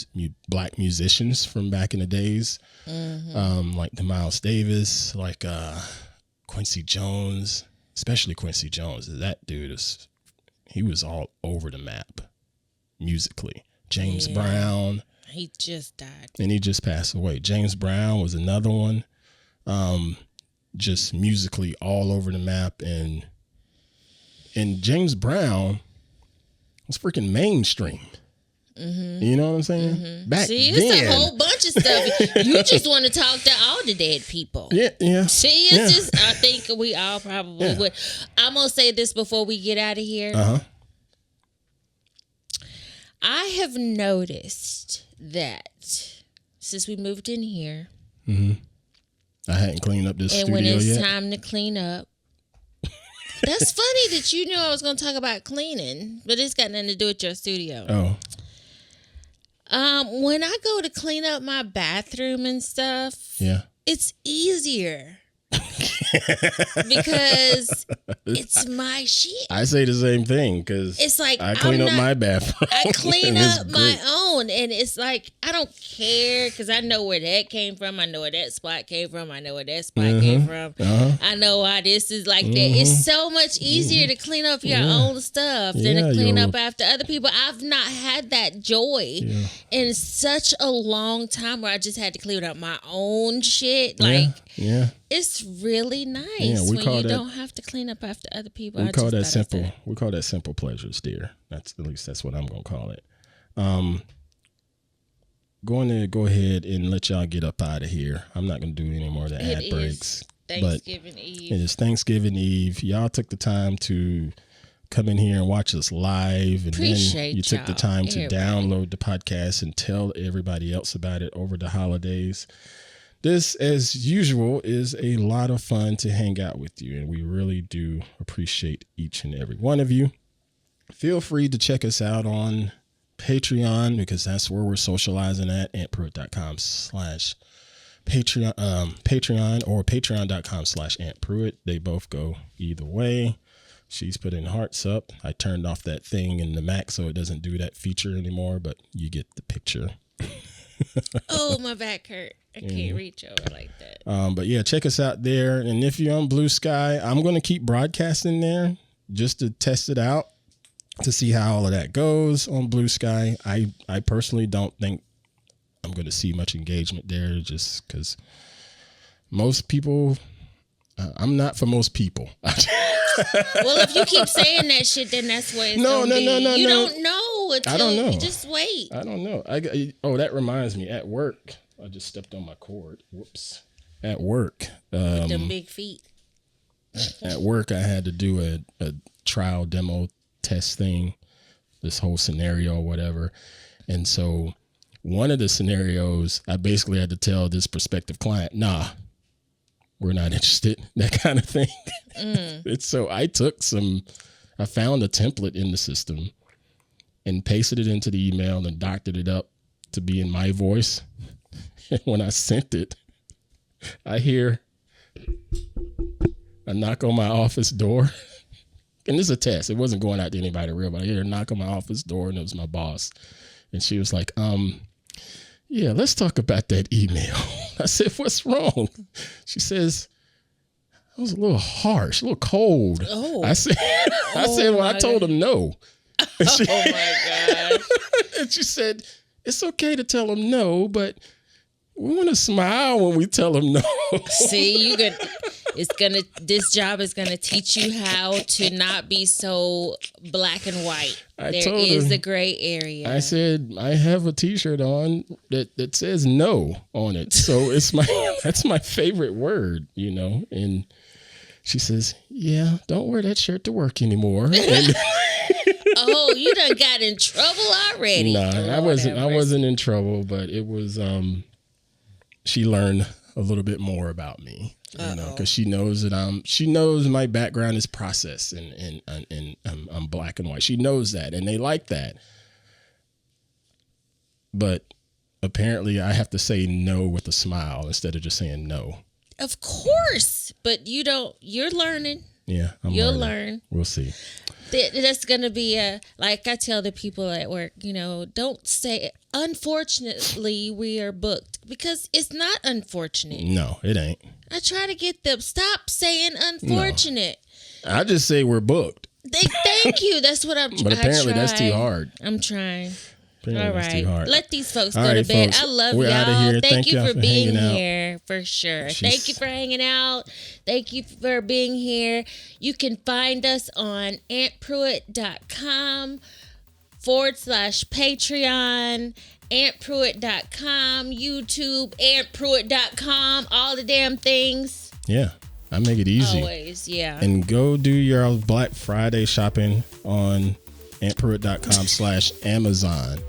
black musicians from back in the days, like the Miles Davis, like Quincy Jones, especially Quincy Jones. That dude he was all over the map musically. James Brown. He just died. And he just passed away. James Brown was another one. Just musically all over the map, and James Brown was freaking mainstream. Mm-hmm. You know what I'm saying? Mm-hmm. Back then, it's a whole bunch of stuff. You just want to talk to all the dead people. Yeah. See, it's just, I think we all probably would. I'm gonna say this before we get out of here. I have noticed that since we moved in here. Mm-hmm. I hadn't cleaned up this studio yet. And when it's yet. time to clean up. That's funny that you knew I was going to talk about cleaning, but it's got nothing to do with your studio. Oh. When I go to clean up my bathroom and stuff, it's easier. Because it's my shit. I say the same thing, because it's like I clean up my bathroom. I clean up my own, and it's like I don't care, because I know where that came from. I know where that spot came from. I know where that spot came from. I know why this is like that. It's so much easier to clean up your own stuff than to clean up after other people. I've not had that joy in such a long time, where I just had to clean up my own shit. Like, it's really nice when you don't have to clean up after other people. We call that simple. We call that simple pleasures, dear. That's what I'm gonna call it. Going to go ahead and let y'all get up out of here. I'm not gonna do any more of the ad breaks. Thanksgiving Eve. It is Thanksgiving Eve. Y'all took the time to come in here and watch us live, and Appreciate then you took the time to download the podcast and tell everybody else about it over the holidays. This, as usual, is a lot of fun to hang out with you, and we really do appreciate each and every one of you. Feel free to check us out on Patreon, because that's where we're socializing at Pruitt.com/Patreon, or patreon.com/AuntPruitt. They both go either way. She's putting hearts up. I turned off that thing in the Mac, so it doesn't do that feature anymore, but you get the picture. Oh, my back hurt. I can't reach over like that. But yeah, check us out there. And if you're on Bluesky, I'm going to keep broadcasting there just to test it out, to see how all of that goes on Bluesky. I personally don't think I'm going to see much engagement there, just because most people, I'm not for most people. Well, if you keep saying that shit, then that's what it's going to be. No. You don't know until I don't know. You just wait. I don't know. That reminds me. At work, I just stepped on my cord. Whoops. At work. With them big feet. At work, I had to do a trial demo test thing, this whole scenario or whatever. And so one of the scenarios, I basically had to tell this prospective client, nah, we're not interested, that kind of thing. So I found a template in the system and pasted it into the email and doctored it up to be in my voice. And when I sent it, I hear a knock on my office door. And this is a test. It wasn't going out to anybody real, but I hear a knock on my office door, and it was my boss. And she was like, yeah, let's talk about that email. I said, what's wrong? She says, I was a little harsh, a little cold. Oh. I said, well, I told him no. And she, Oh my gosh. and she said, it's okay to tell him no, but we want to smile when we tell him no. See, this job is gonna teach you how to not be so black and white. There is a gray area. I said, I have a t-shirt on that says no on it. So that's my favorite word, and she says, yeah, don't wear that shirt to work anymore. And oh, you done got in trouble already. no, I wasn't in trouble, but it was, she learned a little bit more about me, because she knows that she knows my background is process and I'm black and white. She knows that, and they like that. But apparently I have to say no with a smile instead of just saying no. Of course, but you're learning. Yeah, You'll learn. We'll see. That's going to be like I tell the people at work, don't say, unfortunately, we are booked, because it's not unfortunate. No, it ain't. I try to get them, stop saying unfortunate. No. I just say we're booked. Thank you. That's what I'm trying. But apparently that's too hard. I'm trying. Apparently all that's right. too hard. Let these folks All go right, to bed. folks, I love we're y'all. outta here. Thank you for being hanging out. here, for sure. Thank you for hanging out. Thank you for being here. You can find us on auntpruitt.com/Patreon, auntpruitt.com, YouTube, auntpruitt.com, all the damn things. Yeah, I make it easy. Always, yeah. And go do your Black Friday shopping on auntpruitt.com/Amazon.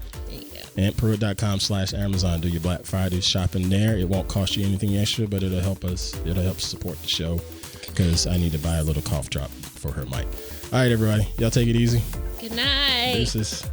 auntpruitt.com/Amazon. Do your Black Friday shopping there. It won't cost you anything extra, but it'll help us. It'll help support the show, because I need to buy a little cough drop for her mic. All right, everybody. Y'all take it easy. Good night. Deuces.